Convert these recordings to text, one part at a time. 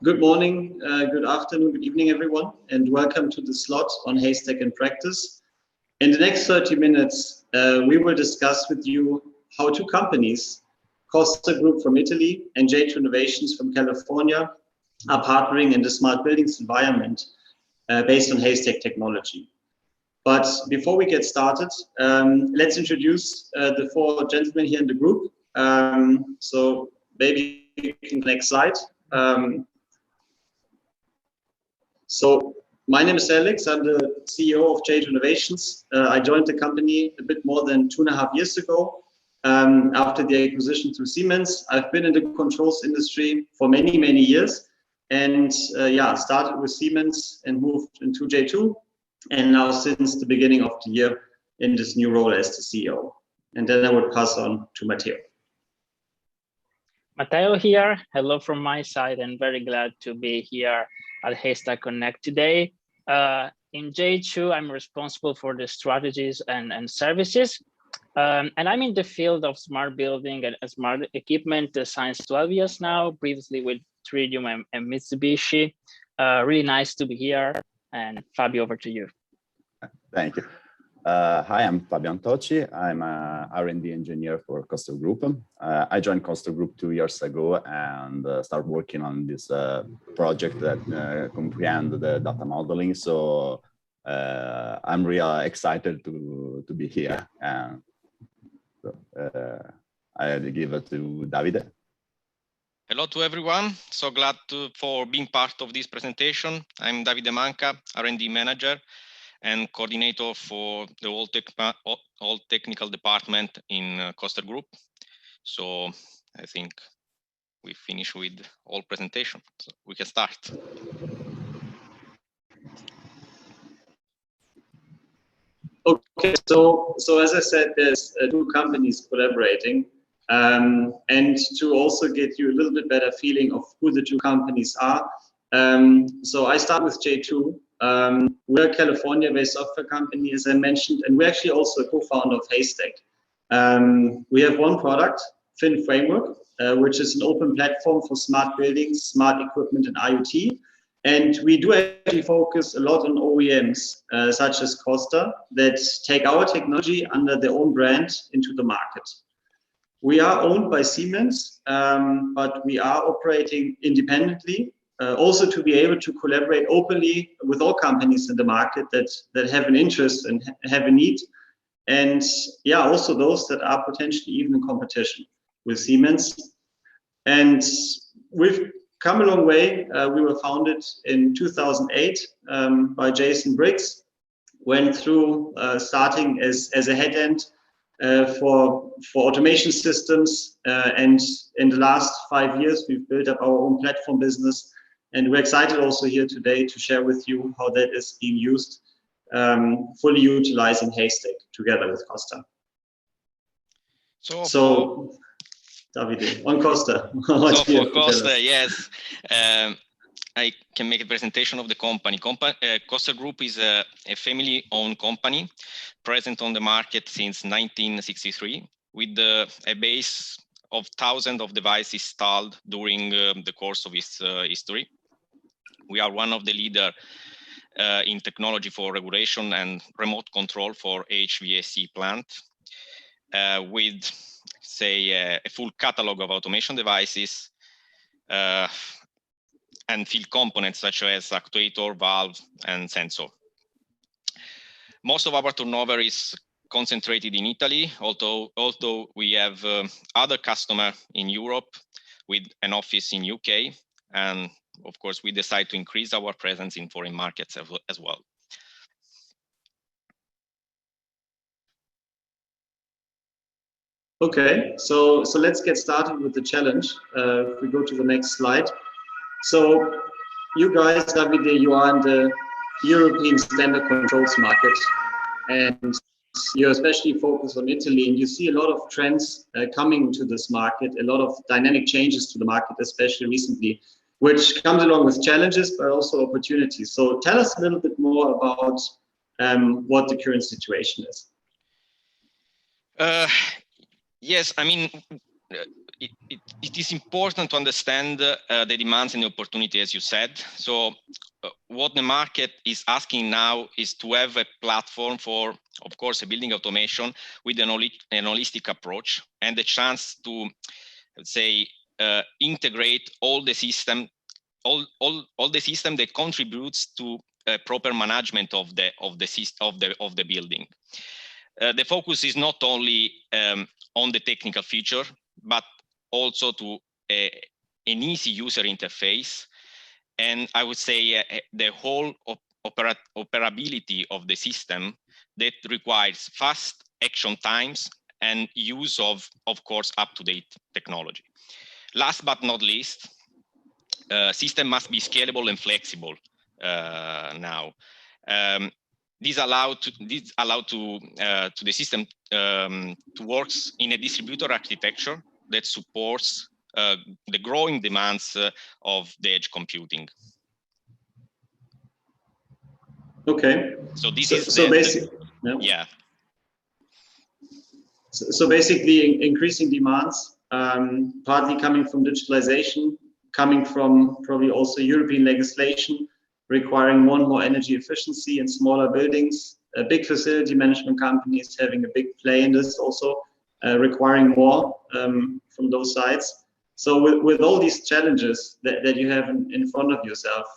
Good morning, good afternoon, good evening, everyone, and welcome to the slot on Haystack in Practice. In the next 30 minutes, we will discuss with you how two companies, costergroup from Italy and J2 Innovations from California, are partnering in the smart buildings environment based on Haystack technology. But before we get started, let's introduce the four gentlemen here in the group. So maybe you can next slide. So my name is Alex. I'm the CEO of J2 Innovations. I joined the company a bit more than 2.5 years ago after the acquisition through Siemens. I've been in the controls industry for many, many years, and started with Siemens and moved into J2, and now since the beginning of the year in this new role as the CEO. And then I would pass on to Matteo. Matteo here. Hello from my side, and very glad to be here at Haystack Connect today. In J2, I'm responsible for the strategies and services. And I'm in the field of smart building and smart equipment since 12 years now, previously with Tritium and Mitsubishi. Really nice to be here. And Fabio, over to you. Thank you. Hi, I'm Fabio Antocci. I'm a R&D engineer for costergroup. I joined costergroup 2 years ago and started working on this project that comprehends the data modeling. So I'm really excited to be here. I'll give it to Davide. Hello to everyone. So glad for being part of this presentation. I'm Davide Manca, R&D manager and coordinator for the whole technical department in costergroup. So I think we finish with all presentation, so we can start. Okay, so as I said, there's two companies collaborating, and to also get you a little bit better feeling of who the two companies are. So I start with J2. We're a California-based software company, as I mentioned, and we're actually also a co-founder of Haystack. We have one product, Fin Framework, which is an open platform for smart buildings, smart equipment, and IoT. And we do actually focus a lot on OEMs, such as Costa, that take our technology under their own brand into the market. We are owned by Siemens, but we are operating independently. Also to be able to collaborate openly with all companies in the market that have an interest and have a need. And yeah, also those that are potentially even in competition with Siemens. And we've come a long way. We were founded in 2008 by Jason Briggs, went through starting as a head end for automation systems. And in the last 5 years, we've built up our own platform business. And we're excited also here today to share with you how that is being used, fully utilizing Haystack together with Costa. So Davide, on Costa. So for Costa, yes, I can make a presentation of the company. costergroup is a family-owned company present on the market since 1963 with a base of thousands of devices installed during the course of its history. We are one of the leaders in technology for regulation and remote control for HVAC plant with, say, a full catalog of automation devices and field components such as actuator, valve, and sensor. Most of our turnover is concentrated in Italy, although we have other customers in Europe with an office in UK, and of course we decide to increase our presence in foreign markets as well. Okay, so let's get started with the challenge. If we go to the next slide. So you guys, Davide, you are in the European standard controls market, and you're especially focused on Italy, and you see a lot of trends coming to this market, a lot of dynamic changes to the market, especially recently, which comes along with challenges, but also opportunities. So tell us a little bit more about what the current situation is. Yes, I mean, it is important to understand the demands and the opportunity, as you said. So what the market is asking now is to have a platform for, of course, a building automation with an holistic approach and the chance to, let's say, integrate all the system, all the system that contributes to proper management of the building. The focus is not only on the technical feature, but also to an easy user interface, and I would say the whole operability of the system that requires fast action times and use of course, up-to-date technology. Last but not least, system must be scalable and flexible now. This allow the system to work in a distributed architecture that supports the growing demands of the edge computing. Okay. So this is yeah. So basically, increasing demands, partly coming from digitalization, coming from probably also European legislation, requiring more and more energy efficiency in smaller buildings, big facility management companies having a big play in this also, requiring more from those sides. So with all these challenges that you have in front of yourself,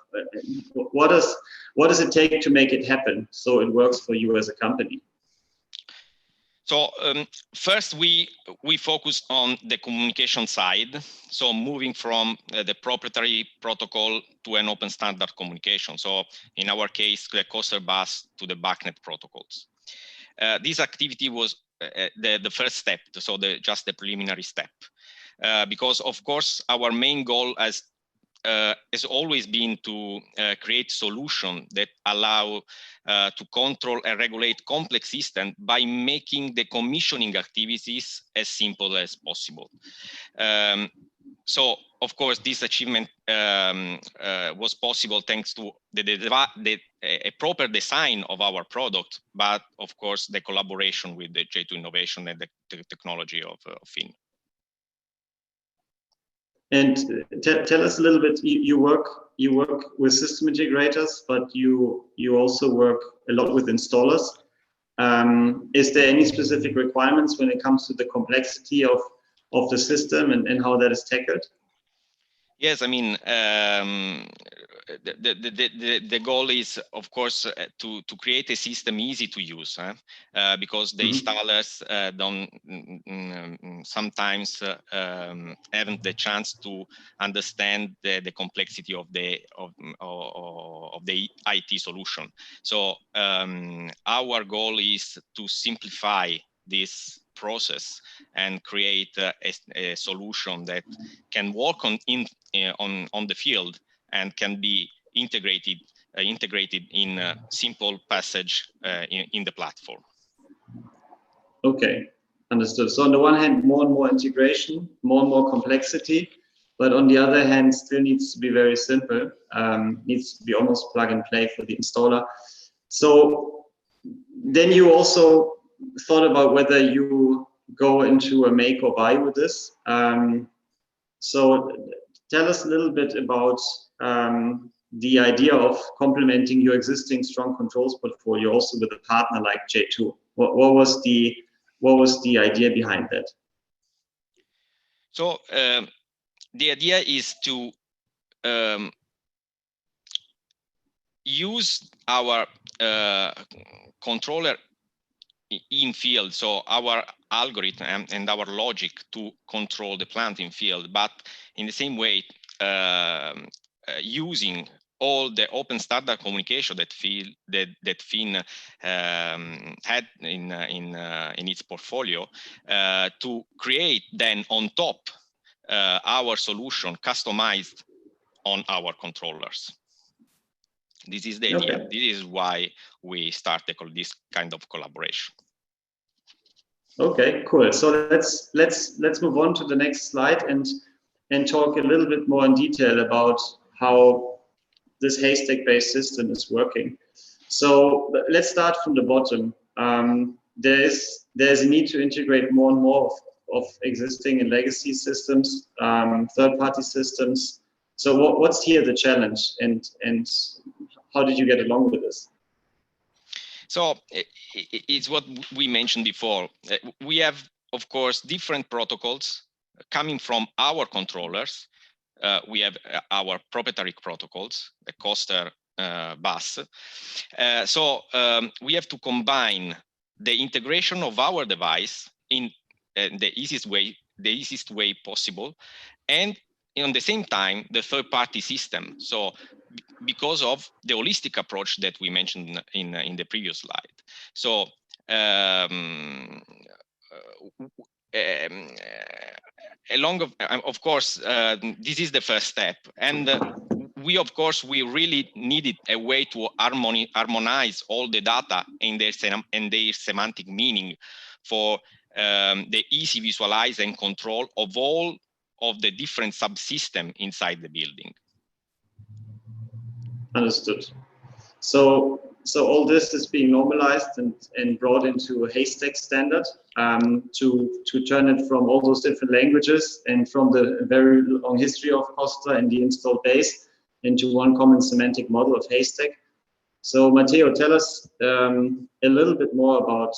what does it take to make it happen so it works for you as a company? So first, we focus on the communication side. So moving from the proprietary protocol to an open standard communication. So in our case, the Coaster bus to the BACnet protocols. This activity was the first step, so just the preliminary step. Because of course, our main goal has always been to create solutions that allow to control and regulate complex systems by making the commissioning activities as simple as possible. So, of course, this achievement was possible thanks to a proper design of our product, but of course, the collaboration with the J2 Innovation and the technology of FIN. And tell us a little bit. You work with system integrators, but you also work a lot with installers. Is there any specific requirements when it comes to the complexity of the system and how that is tackled? Yes, I mean the goal is, of course, to create a system easy to use, because the installers don't sometimes haven't the chance to understand the complexity of the IT solution. So our goal is to simplify this process and create a solution that can work on the field and can be integrated in a simple passage in the platform. Okay, understood. So on the one hand, more and more integration, more and more complexity, but on the other hand, still needs to be very simple, needs to be almost plug and play for the installer. So then you also thought about whether you go into a make or buy with this. So tell us a little bit about the idea of complementing your existing strong controls portfolio also with a partner like J2. What was the idea behind that? So the idea is to use our controller in field, so our algorithm and our logic to control the plant in field, but in the same way using all the open standard communication that FIN had in its portfolio to create then on top our solution customized on our controllers. This is the idea. This is why we started this kind of collaboration. Okay, cool. So let's move on to the next slide and talk a little bit more in detail about how this Haystack-based system is working. So let's start from the bottom. There's a need to integrate more and more existing and legacy systems, third-party systems. So what's here the challenge, and how did you get along with this? So it's what we mentioned before. We have, of course, different protocols coming from our controllers. We have our proprietary protocols, the Coster bus. So we have to combine the integration of our device in the easiest way possible, and on the same time the third-party system. So because of the holistic approach that we mentioned in the previous slide. So of course, this is the first step, and we really needed a way to harmonize all the data in their semantic meaning for the easy visualize and control of all of the different subsystems inside the building. Understood. So all this is being normalized and brought into a Haystack standard to turn it from all those different languages and from the very long history of Coster and the installed base into one common semantic model of Haystack. So Matteo, tell us a little bit more about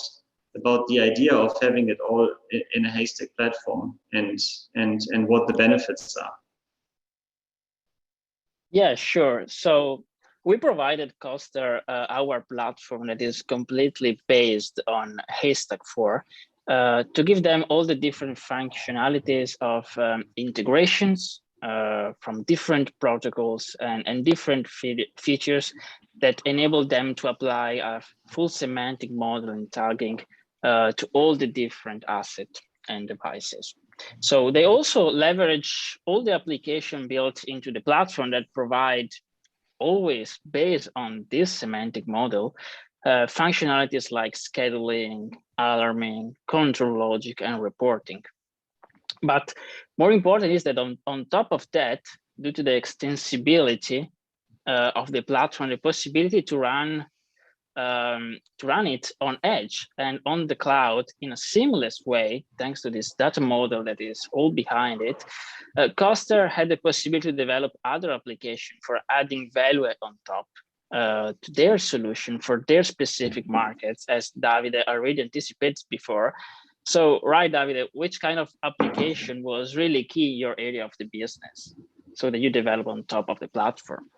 the idea of having it all in a Haystack platform and what the benefits are. Yeah, sure. So we provided Coster our platform that is completely based on Haystack 4 to give them all the different functionalities of integrations from different protocols and different features that enable them to apply a full semantic model and tagging to all the different assets and devices. So they also leverage all the application built into the platform that provide, always based on this semantic model, functionalities like scheduling, alarming, control logic, and reporting. But more important is that on top of that, due to the extensibility of the platform, the possibility to run it on edge and on the cloud in a seamless way, thanks to this data model that is all behind it, Coster had the possibility to develop other applications for adding value on top to their solution for their specific markets, as Davide already anticipated before. So, right, Davide, which kind of application was really key in your area of the business so that you develop on top of the platform?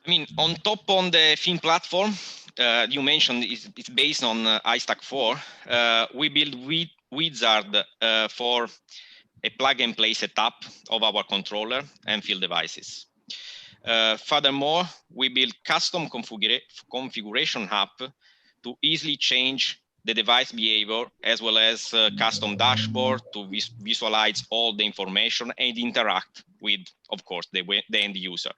I mean, on top on the Fin platform, you mentioned it's based on Haystack 4. We build Wizard for a plug-and-play setup of our controller and field devices. Furthermore, we build custom configuration hub to easily change the device behavior, as well as custom dashboard to visualize all the information and interact with, of course, the end user.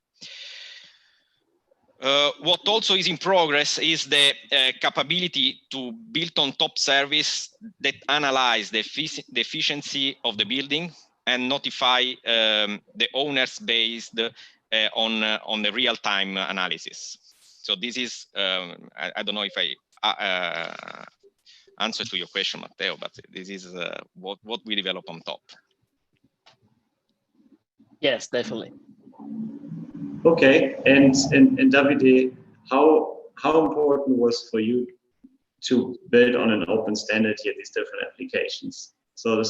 What also is in progress is the capability to build on top service that analyze the efficiency of the building and notify the owners based on the real-time analysis. So this is, I don't know if I answer to your question, Matteo, but this is what we develop on top. Yes, definitely. Okay, and Davide, how important was for you to build on an open standard here these different applications? So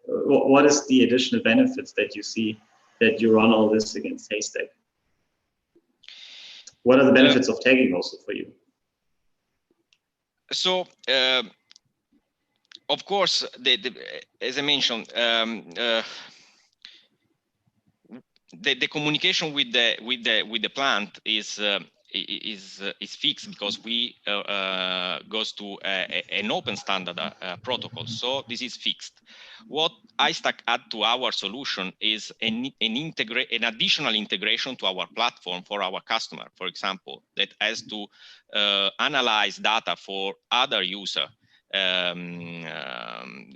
what is the additional benefits that you see that you run all this against Haystack? What are the benefits of tagging also for you? So, of course, as I mentioned, the communication with the plant is fixed because we goes to an open standard protocol. So this is fixed. What Haystack add to our solution is an additional integration to our platform for our customer, for example, that has to analyze data for other user,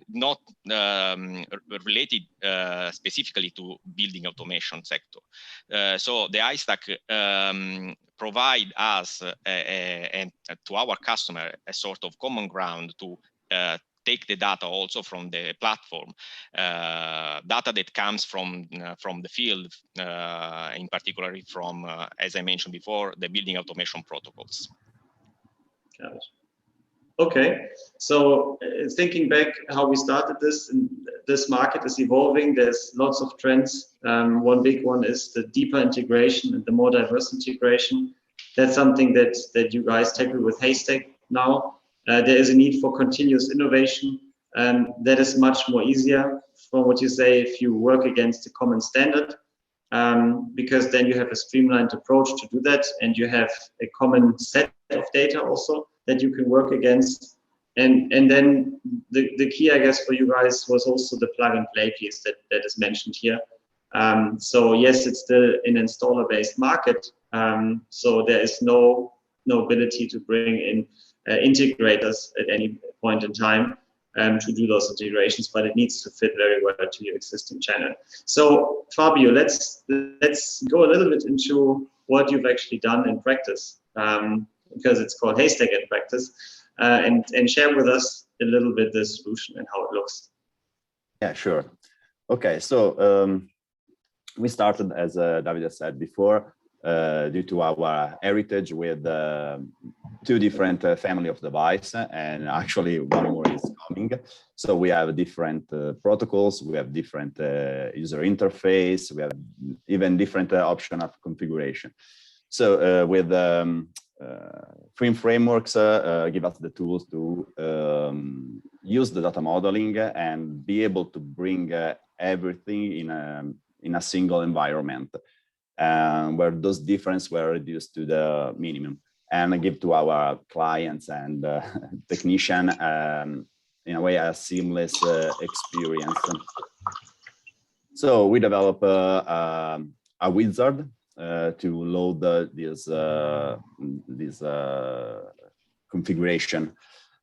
not related specifically to building automation sector. So the Haystack provide us and to our customer a sort of common ground to take the data also from the platform, data that comes from the field, in particular from, as I mentioned before, the building automation protocols. Got it. Okay, so thinking back how we started this, and this market is evolving. There's lots of trends. One big one is the deeper integration and the more diverse integration. That's something that you guys tackle with Haystack now. There is a need for continuous innovation. That is much more easier from what you say if you work against a common standard, because then you have a streamlined approach to do that, and you have a common set of data also that you can work against. And then the key, I guess, for you guys was also the plug and play piece that is mentioned here. So yes, it's still an installer-based market. So there is no ability to bring in integrators at any point in time to do those integrations, but it needs to fit very well to your existing channel. So Fabio, let's go a little bit into what you've actually done in practice, because it's called Haystack in practice, and share with us a little bit the solution and how it looks. Yeah, sure. Okay, so we started, as David said before, due to our heritage with two different family of device, and actually one more is coming. So we have different protocols, we have different user interface, we have even different option of configuration. So with Frame frameworks give us the tools to use the data modeling and be able to bring everything in a single environment, where those differences were reduced to the minimum, and give to our clients and technician in a way a seamless experience. So we develop a wizard to load this configuration.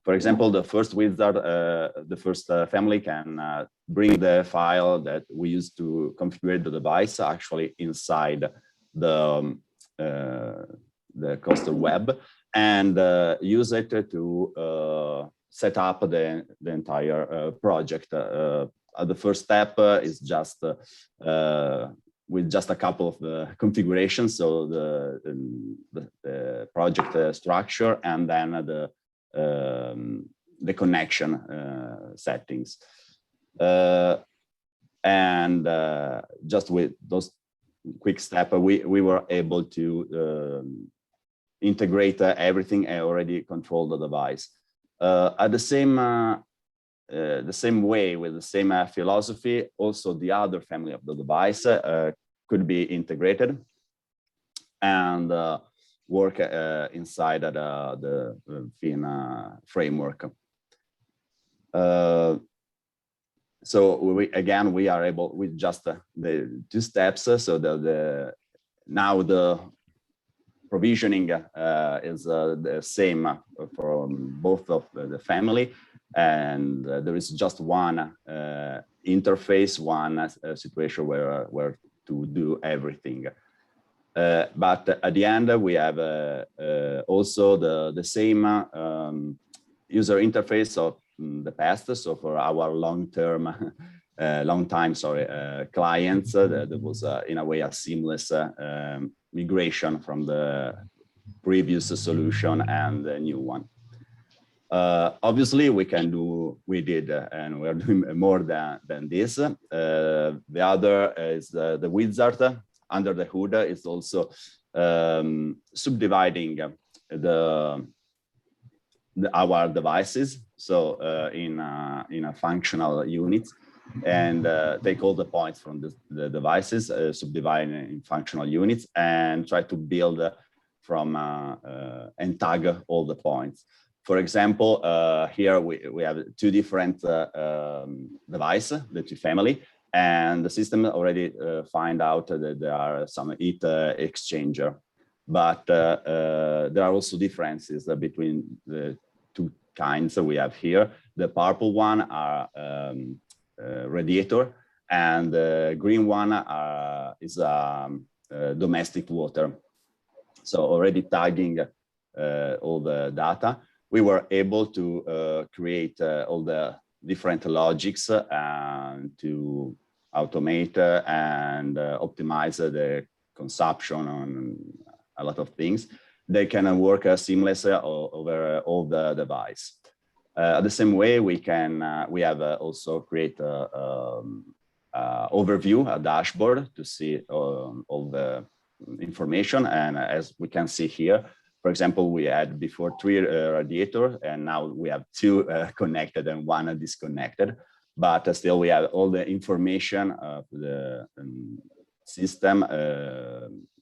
For example, the first wizard, the first family can bring the file that we use to configure the device actually inside the Coster web, and use it to set up the entire project. The first step is just with just a couple of configurations, so the project structure, and then the connection settings. And just with those quick steps, we were able to integrate everything and already control the device. At the same way, with the same philosophy, also the other family of the device could be integrated and work inside the FIN framework. So we are able with just the two steps. So now the provisioning is the same for both of the family, and there is just one interface, one situation where to do everything. But at the end, we have also the same user interface of the past. So for our long time clients, there was in a way a seamless migration from the previous solution and the new one. Obviously, we did, and we are doing more than this. The other is the wizard under the hood is also subdividing our devices, so in a functional units, and take all the points from the devices, subdivide in functional units, and try to build from and tag all the points. For example, here we have two different devices, the two family, and the system already find out that there are some heat exchanger, but there are also differences between the two kinds we have here. The purple one are radiator, and the green one is domestic water. So already tagging all the data. we were able to create all the different logics and to automate and optimize the consumption on a lot of things. They can work seamless over all the device. The same way, we have also create overview, a dashboard to see all the information. And as we can see here, for example, we had before 3 radiators, and now we have 2 connected and 1 disconnected. But still, we have all the information of the system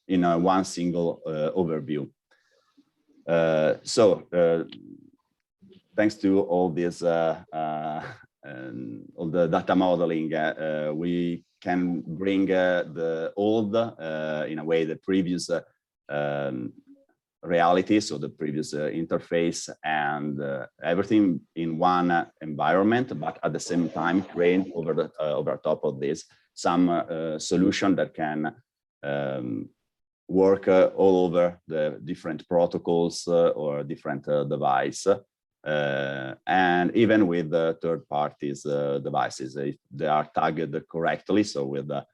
in one single overview. Thanks to all this, all the data modeling, we can bring the old, in a way, the previous reality, so the previous interface and everything in one environment, but at the same time create over top of this some solution that can work all over the different protocols or different device. And even with the third parties devices, if they are tagged correctly, so with the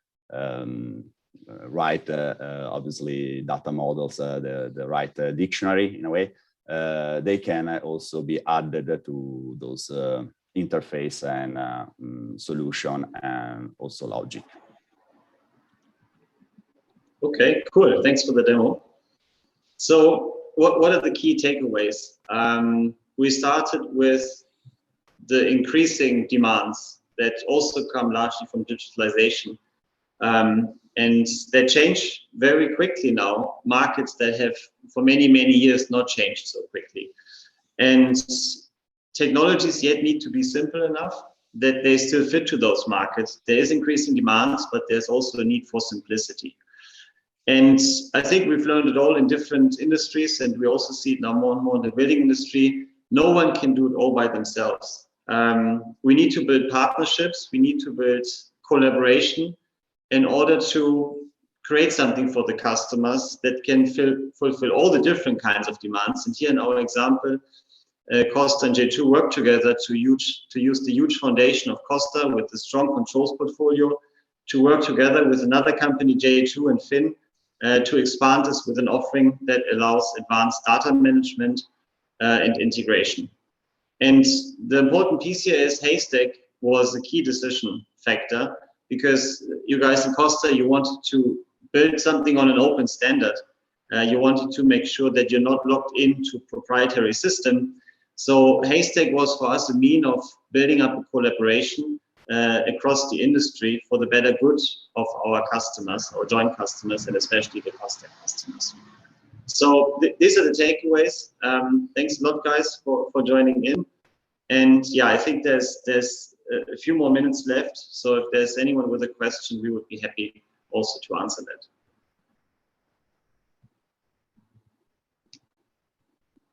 right, obviously, data models, the right dictionary in a way, they can also be added to those interface and solution and also logic. Okay, cool. Thanks for the demo. So what are the key takeaways? We started with the increasing demands that also come largely from digitalization. And they change very quickly now, markets that have for many, many years not changed so quickly. And technologies yet need to be simple enough that they still fit to those markets. There is increasing demands, but there's also a need for simplicity. And I think we've learned it all in different industries, and we also see it now more and more in the building industry. No one can do it all by themselves. We need to build partnerships. We need to build collaboration in order to create something for the customers that can fulfill all the different kinds of demands. And here in our example, Costa and J2 work together to use the huge foundation of Costa with the strong controls portfolio to work together with another company, J2 and Fin, to expand this with an offering that allows advanced data management and integration. And the important piece here is Haystack was a key decision factor, because you guys in Costa, you wanted to build something on an open standard. You wanted to make sure that you're not locked into a proprietary system. So Haystack was for us a mean of building up a collaboration across the industry for the better good of our customers, our joint customers, and especially the Costa customers. So these are the takeaways. Thanks a lot, guys, for joining in. And yeah, I think there's a few more minutes left. So if there's anyone with a question, we would be happy also to answer that.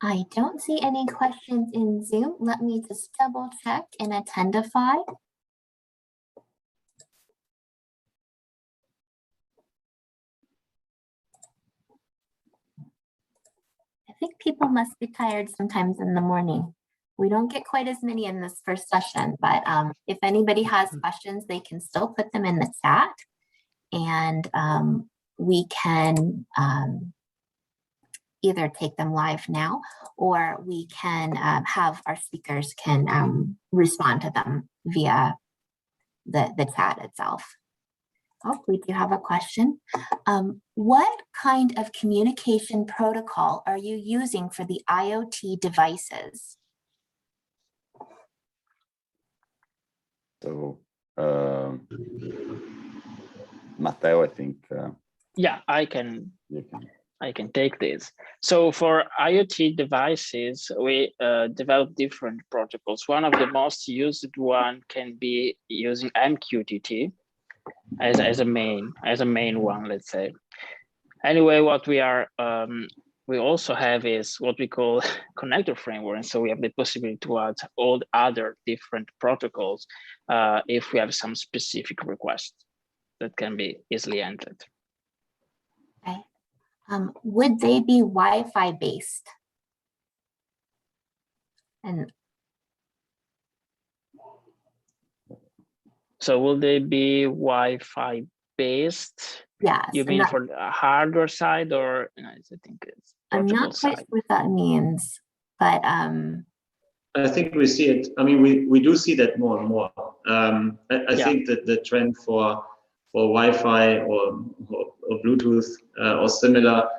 I don't see any questions in Zoom. Let me just double check in Attendify. I think people must be tired sometimes in the morning. We don't get quite as many in this first session, but if anybody has questions, they can still put them in the chat, and we can either take them live now, or we can have our speakers can respond to them via the chat itself. Oh, we do have a question. What kind of communication protocol are you using for the IoT devices? So, Matteo, I think. Yeah, I can take this. So for IoT devices, we develop different protocols. One of the most used one can be using MQTT as a main one, let's say. Anyway, what we also have is what we call connector framework. And so we have the possibility to add all the other different protocols if we have some specific requests that can be easily entered. Okay. Would they be Wi-Fi based? And So will they be Wi-Fi based? yes, You mean for the hardware side, or I think it's I'm not quite sure what that means, but I think we see it. I mean, we do see that more and more. I think that the trend for Wi-Fi or Bluetooth or similar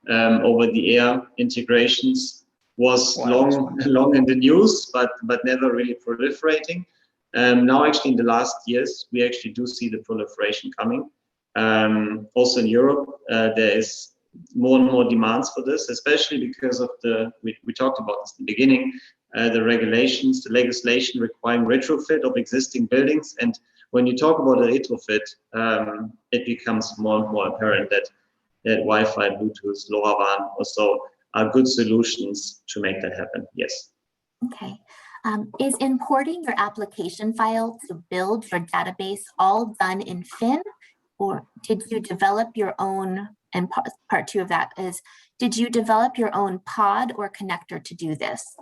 over-the-air integrations was long in the news, but never really proliferating. Now, actually, in the last years, we actually do see the proliferation coming. Also in Europe, there is more and more demands for this, especially because of we talked about this in the beginning, the regulations, the legislation requiring retrofit of existing buildings. And when you talk about a retrofit, it becomes more and more apparent that Wi-Fi, Bluetooth, LoRaWAN also are good solutions to make that happen. Yes. Okay. Is importing your application file to build your database all done in Fin, or did you develop your own? And part two of that is, did you develop your own pod or connector to do this?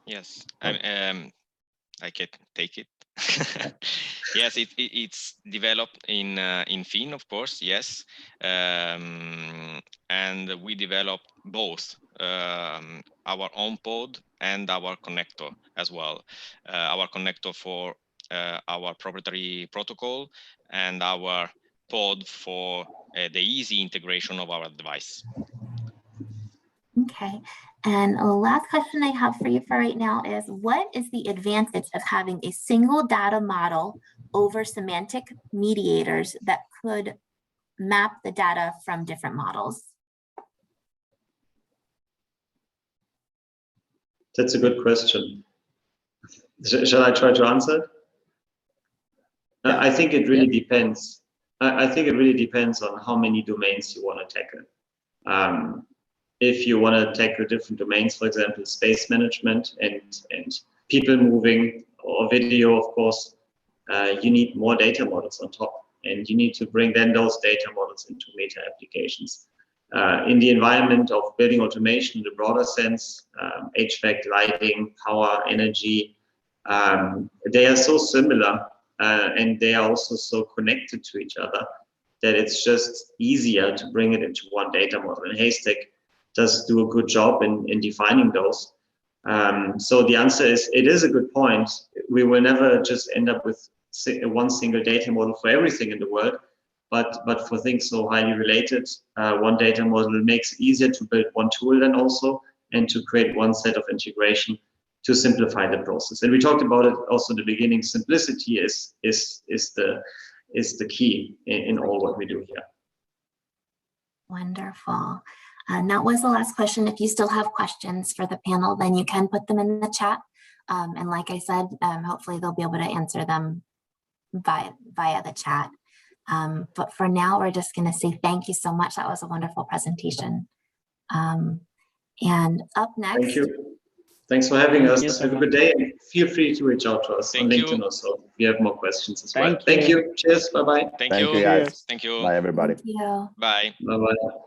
Yes, I can take it. Yes, it's developed in Fin, of course. Yes, and we developed both our own pod and our connector as well. Our connector for our proprietary protocol, and our pod for the easy integration of our device. Okay, and the last question I have for you for right now is, what is the advantage of having a single data model over semantic mediators that could map the data from different models? That's a good question. Shall I try to answer? I think it really depends. I think it really depends on how many domains you want to tackle. If you want to tackle different domains, for example, space management and people moving or video, of course, you need more data models on top, and you need to bring then those data models into meta applications. In the environment of building automation in the broader sense, HVAC, lighting, power, energy, they are so similar and they are also so connected to each other that it's just easier to bring it into one data model. And Haystack does do a good job in defining those. So the answer is, it is a good point. We will never just end up with one single data model for everything in the world, but for things so highly related, one data model makes it easier to build one tool then also, and to create one set of integration to simplify the process. And we talked about it also in the beginning. Simplicity is the key in all what we do here. Wonderful. And that was the last question. If you still have questions for the panel, then you can put them in the chat. And like I said, hopefully they'll be able to answer them via the chat. But for now, we're just going to say thank you so much. That was a wonderful presentation. And up next. Thank you. Thanks for having us. Have a good day. And feel free to reach out to us on LinkedIn also if you have more questions as well. Thank you. Cheers. Bye-bye. Thank you, guys. Thank you. Bye, everybody. Thank you. Bye. Bye-bye.